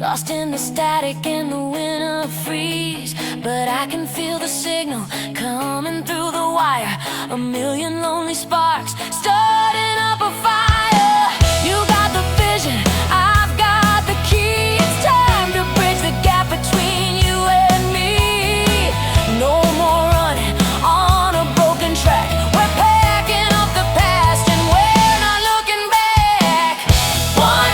Lost in the static in the winter freeze, but I can feel the signal coming through the wire. A million lonely sparks starting up a fire. You got the vision, I've got the key. It's time to bridge the gap between you and me. No more running on a broken track. We're packing up the past and we're not looking back. One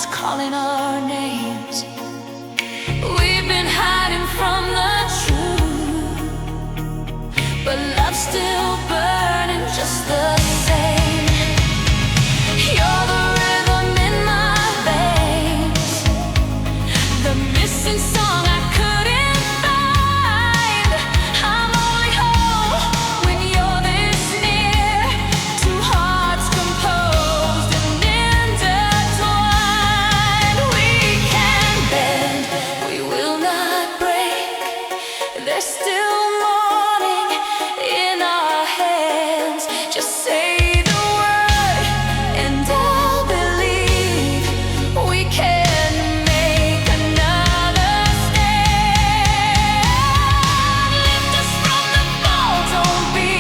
silence calling our names. We've been hiding from the truth, but love's still burning just the same. You're the rhythm in my veins, the missing song I couldn't find. I'm only whole when you're this near. Two hearts composed and intertwined. We can bend, we will not break. There's still morning in our hands. Just say the word and I'll believe we can make another stand. Lift us from the fall, don't be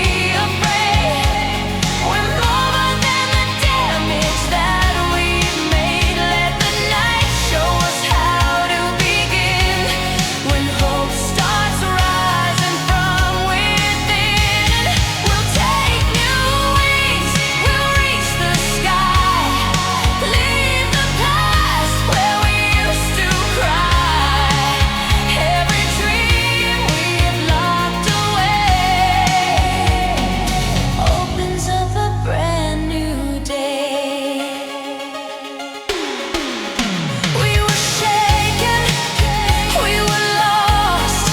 afraid. We're more than the damage that we've made. Let the night show us how to begin. When hope starts rising from within, we'll take new wings, we'll reach the sky. Leave the past where we used to cry. Every dream we've locked away opens up a brand new day. We were shaken, we were lost,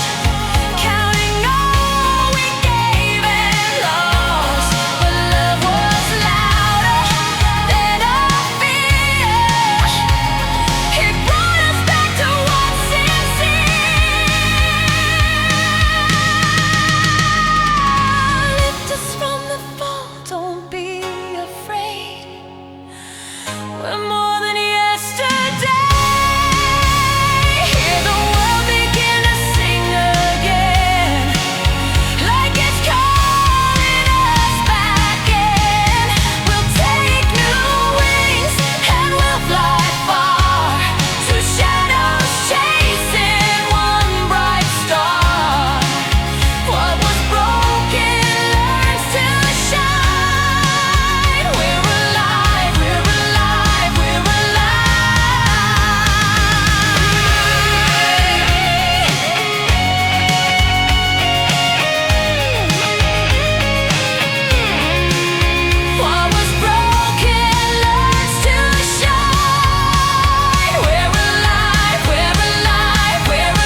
counting all we gave and lost. But love was louder than our fears. It brought us back to what's sincere. Lift us from the fall, don't be afraid. We're more than yesterday. Hear the world begin to sing again, like it's calling us back in. We'll take new wings and we'll fly far, to shadows chasing one bright star. What was broken learns to shine. We're alive, we're alive, we're alive. What was broken learns to shine. We're alive, we're alive, we're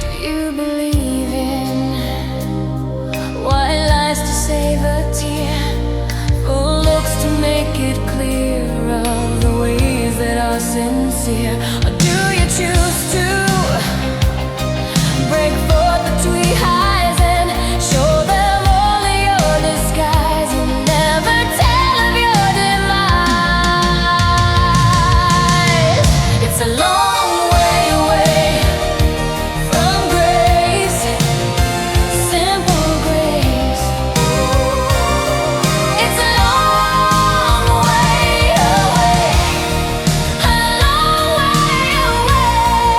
Do you believe in white lies to save a tear, full looks to make it clear of the ways that are sincere? Or do you choose to break forth the twee highs and show them only your disguise? You never tell of your demise. It's a long way away from grace, simple grace. It's a long way away, a long way away.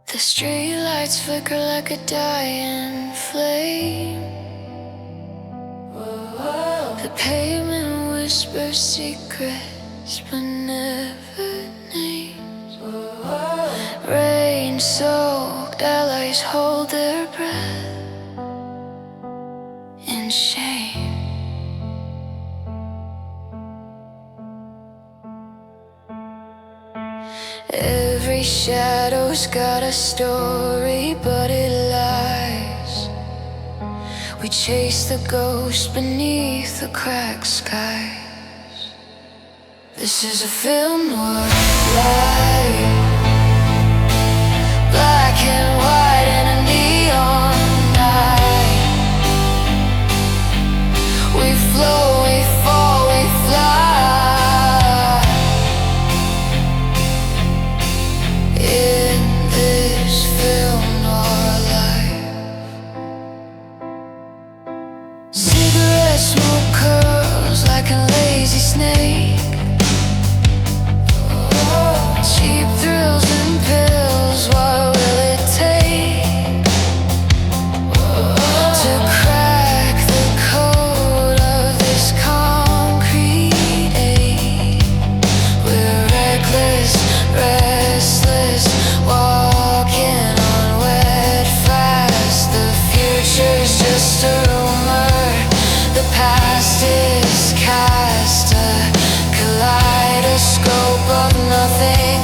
The streetlights flicker like a dying flame. The pavement whispers secrets but never names. Rain-soaked allies hold their breath in shame. Every shadow's got a story, but it lies. We chase the ghost beneath the cracked skies. This is a film noir light, black and white in a neon night. We flow, we fall, we fly. In this film noir life, cigarette smoke curls like a lazy snake. Cheap thrills and pills, what will it take to crack the code of this concrete age? We're reckless, restless, walking on wet fast. The future's just a rumor, the past is cast. A kaleidoscope of nothing,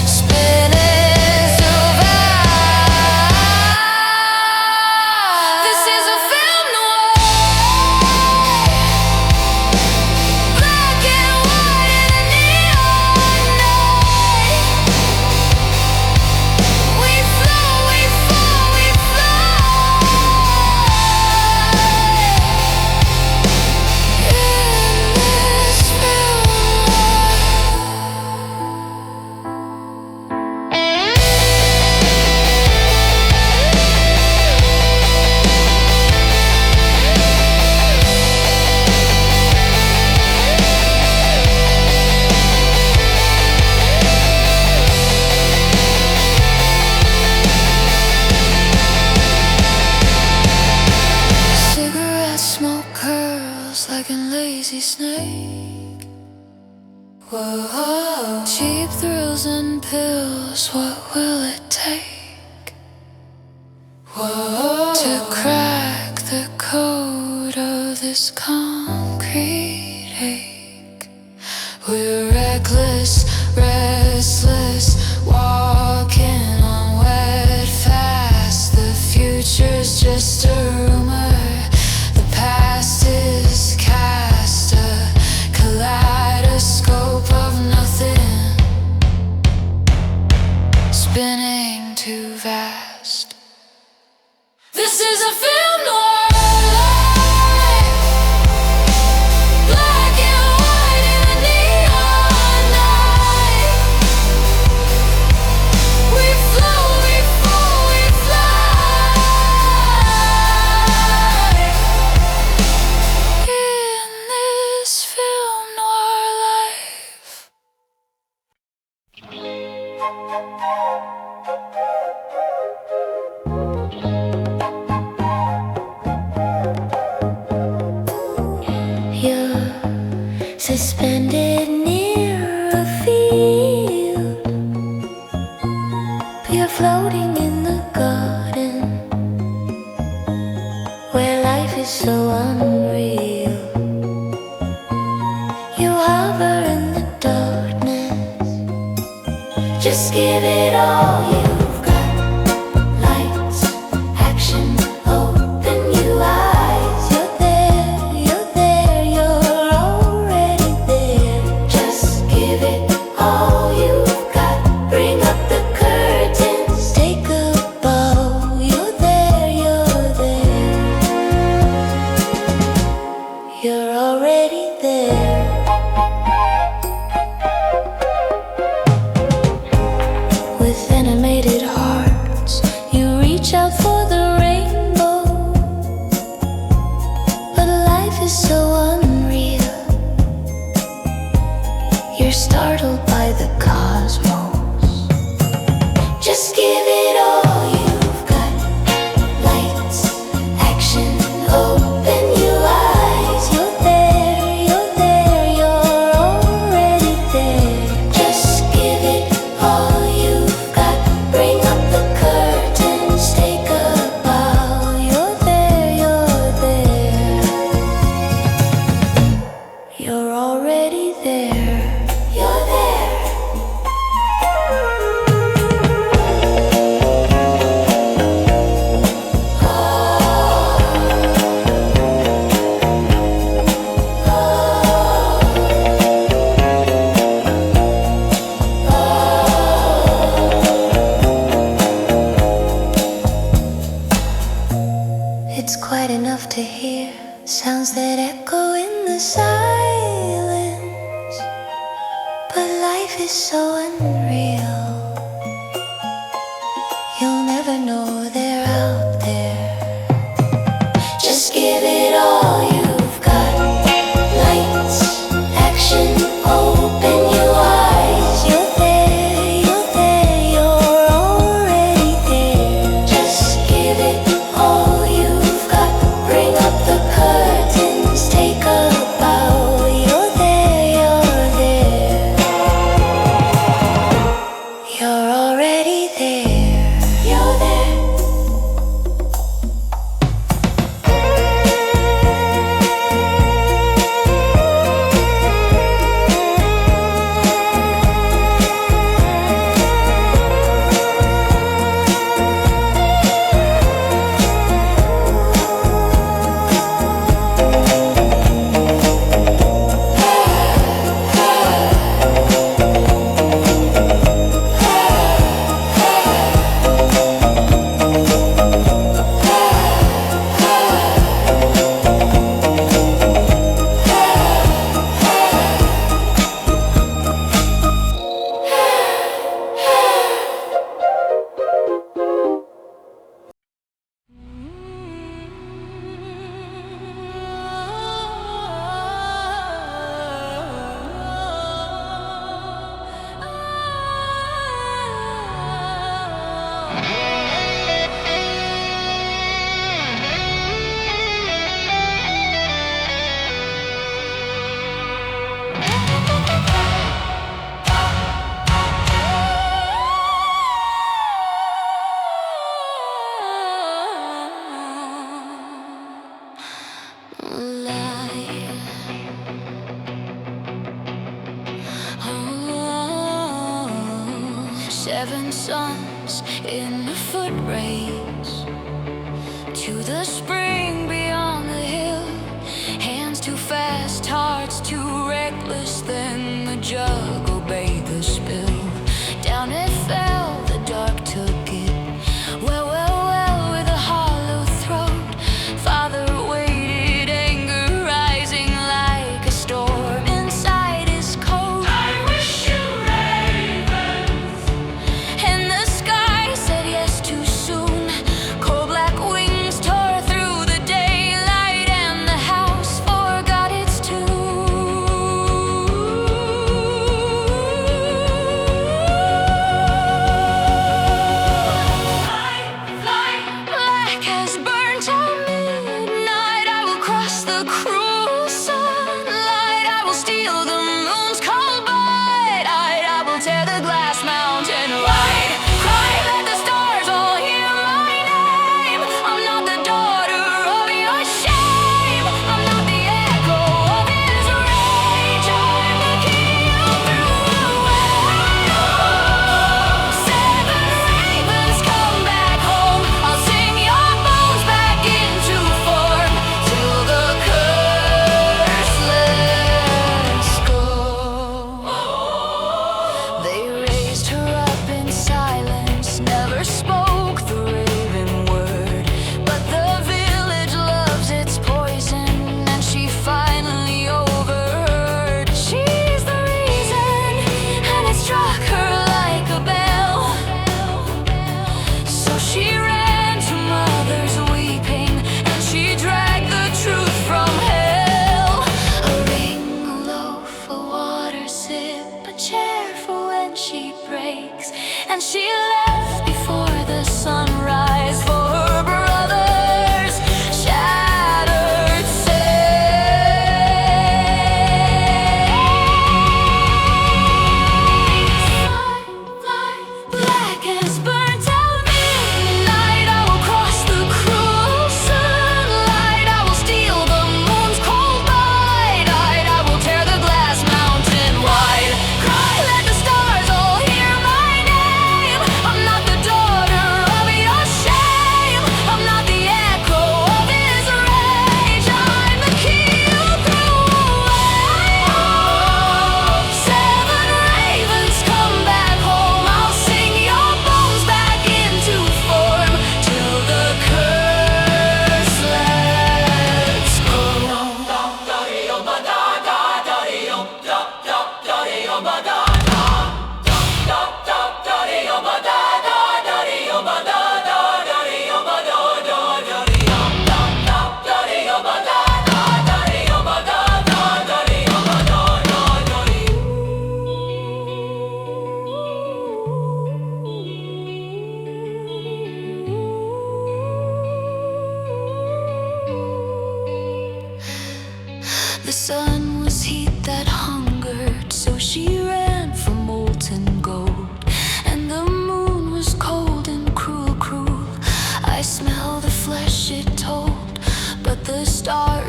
spinning so fast. This is a film noir, black and white in a neon night. We flow, we fall, we fly. In this film cigarette smoke curls like a lazy snake. Whoa. Cheap thrills and pills, what will it take to crack the code of this concrete ache? We're reckless, restless, walking on wet fast. The future's just a rumor, the past is cast. A kaleidoscope of nothing, spinning too fast. This is a film noir life, black and white in a neon night. We flow, we fall, we fly. is so unreal. You hover in the darkness. Just give it all you've got. Lights, action, open your eyes. You're there, you're already there. Just give it all you've got. Bring up the curtains, take a bow. You're there, you're already there. With animated hearts, you reach out for the rainbow. But life is so unreal. You're startled by the cosmos. Just give it all you've got. Lights, action, open your eyes. You're there, you're already there. Just give it all you've got. Bring up the curtains, take a bow. You're there, you're already there. You're there. It's quite enough to hear sounds that echo in the silence. But life is so unreal. You'll never know they're out there. Just give it all you've got. Lights, action, open your eyes. You're there, you're already there. Just give it all you've got. Bring up the curtains, take a bow. You're there, you're already there. You're there. Seven suns in a foot race to the spring beyond the hill. Hands too fast, hearts too reckless. Then the jug obeyed the spill. Down it fell, the dark took it. Well, with a hollow throat. Father waited, anger rising like a storm inside his coat. I wish you ravens. And the sky said yes too soon. Cold black wings tore through the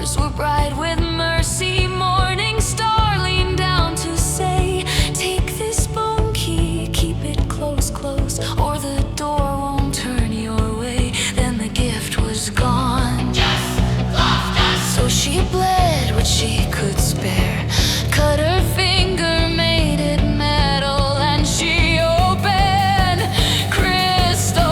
stars were bright with mercy. Morning star leaned down to say, take this bone key, keep it close, close, or the door won't turn your way. Then the gift was gone. Just loved us. So she bled what she could spare, cut her finger, made it metal, and she opened crystal.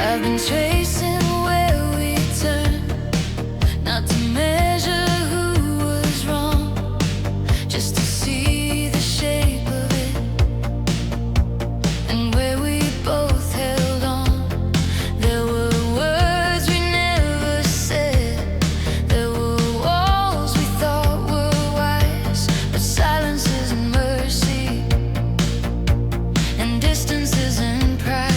I've been tracing where we turn, not to measure who was wrong, just to see the shape of it, and where we both held on. There were words we never said, there were walls we thought were wise, but silence isn't mercy, and distance isn't pride.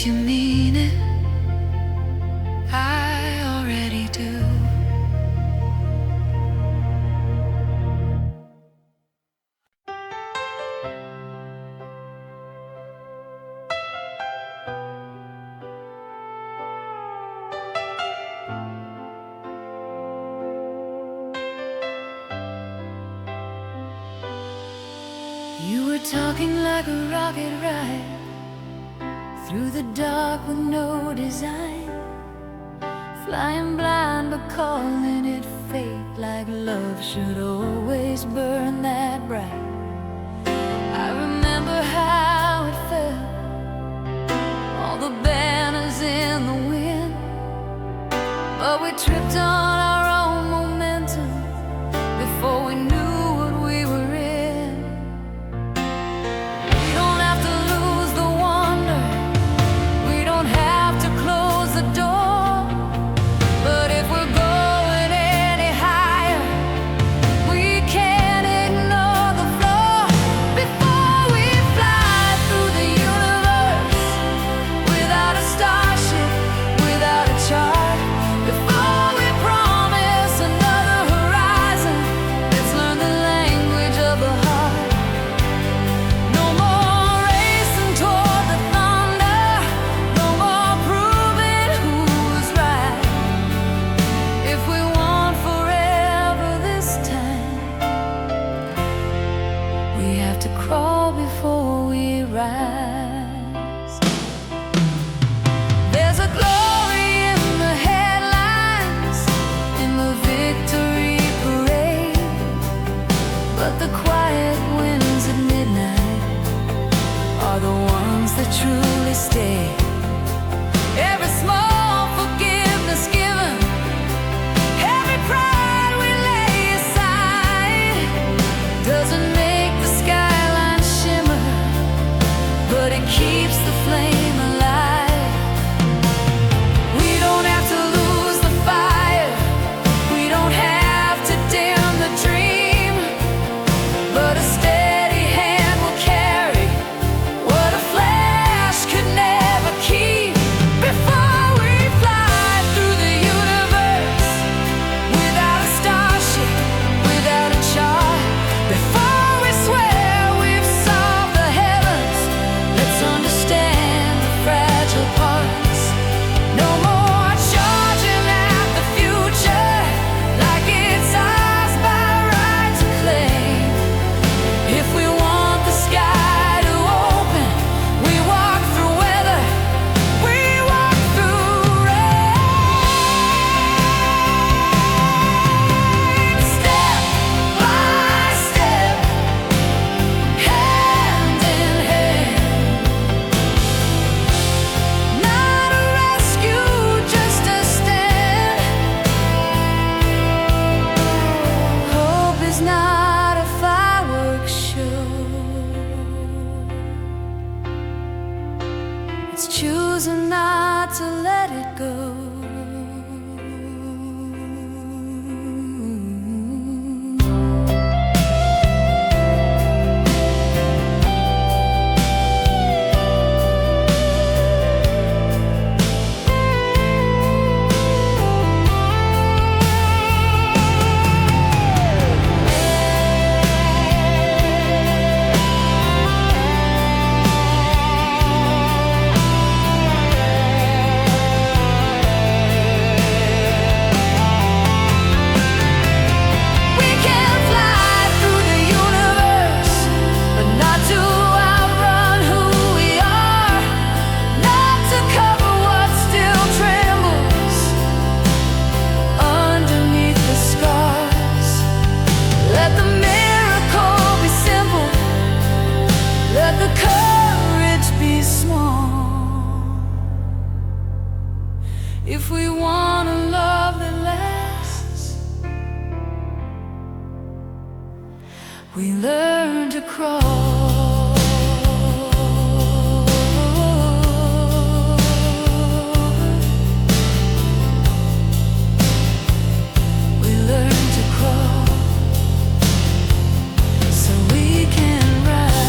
you mean it, I already do. You were talking like a rocket ride through the dark with no design, flying blind but calling it fate, like love should always burn that bright. I remember how it felt, all the banners in the wind, but we tripped on our own momentum before we knew what we were in. We don't have to lose the wonder, we don't have to close the door, but if we're going any higher, we can't ignore the floor. Before we fly through the universe, without a starship, without a chart, before we promise another horizon, let's learn the language of the heart. No more racing toward the thunder, no more proving who's right. If we want forever this time, we have to crawl before we rise. There's a glory in the headlines, in the victory parade, but the quiet winds at midnight are the ones that truly stay. Every small forgiveness given, every pride we lay aside, doesn't make the skyline shimmer, but it keeps the flame alive. We don't have to lose the fire, we don't have to dim the dream, but a steady hand will carry what a flash could never keep. Before we fly through the universe, without a starship, without a chart, before we swear we've solved the heavens, let's understand the fragile parts. No more charging at the future like it's ours by right to claim. If we want the sky to open, we walk through weather, we walk through rain. Step by step, hand in hand. Not a rescue, just a stand. Hope is not a fireworks show, it's choosing not to let it go. We can fly through the universe, but not to outrun who we are, not to cover what still trembles underneath the scars. Let the miracle be simple, let the courage be small. If we want a love that lasts, we learn to crawl. We learn to crawl so we can rise.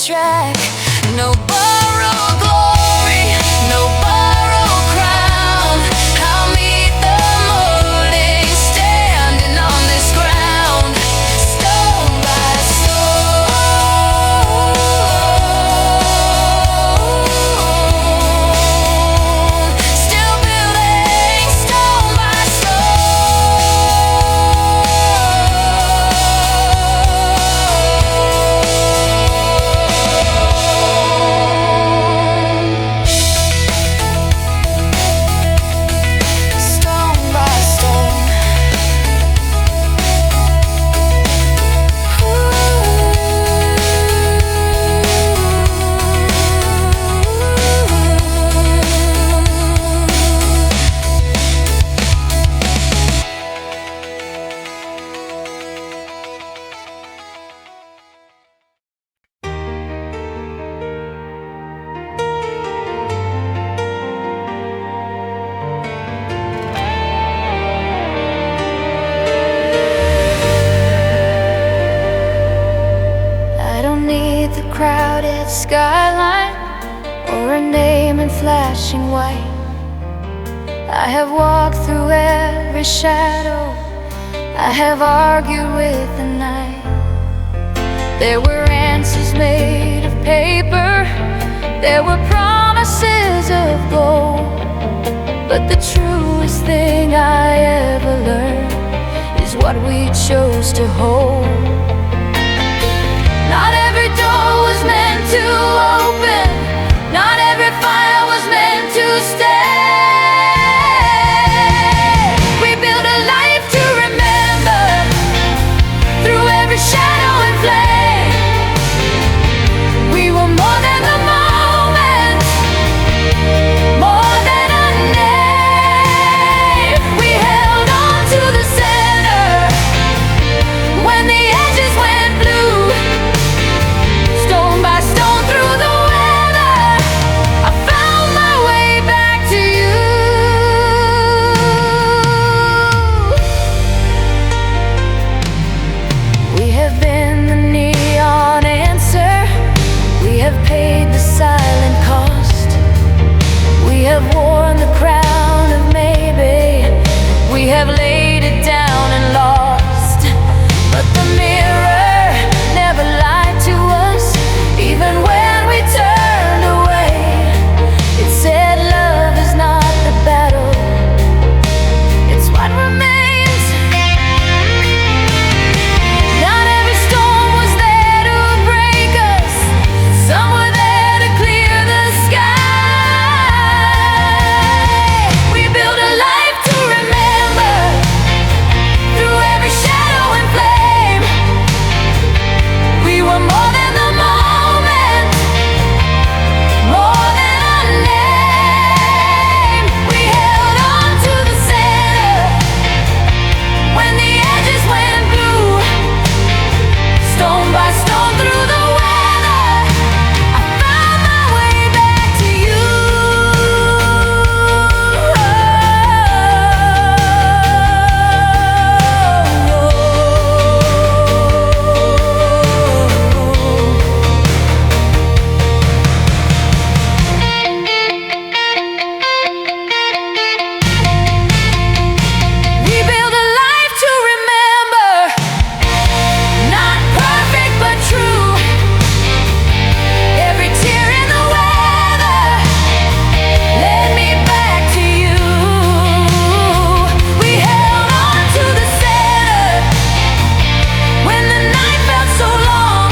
track. No borrowed glory, no borrowed crown. I'll meet the morning, standing on this ground, stone by stone, still building stone by crowded skyline or a name in flashing white. I have walked through every shadow, I have argued with the night. There were answers made of paper, there were promises of gold, but the truest thing I ever learned is what we chose to hold. Not every door was meant to open, not every fire was meant to stay. We built a life to remember, through every shadow and flame. We were more than the moment, more than a name. We held on to the center when the edges went blue. Stone by stone through the weather, I found my way back to you. We have been the neon answer, we have paid the silent cost. We have worn the crown of maybe, we have laid it down and lost. But the mirror never lied to us, even when we turned away. It said love is not the battle, it's what remains. Not every storm was there to break us, some were there to clear the sky. We built a life to remember, through every shadow and flame. We were more than the moment, more than a name. We held on to the center when the edges went blue. Stone by stone through the weather, I found my way back to you. We built a life to remember, not perfect but true. Every tear in the weather led me back to you. We held on to the center when the night felt so long.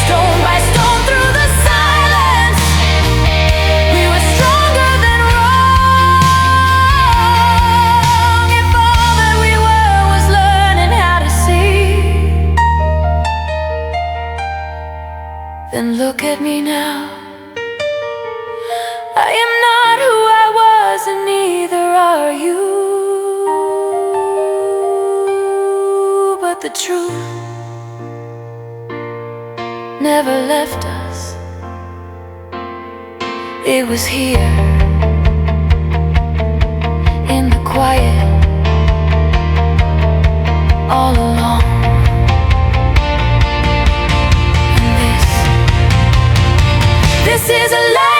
Stone by stone through the silence, we were stronger than wrong. If all that we were was learning how to see, then look at me now. I am not who I was, and neither are you. But the truth never left us. It was here, in the quiet, all along. And this This is a life.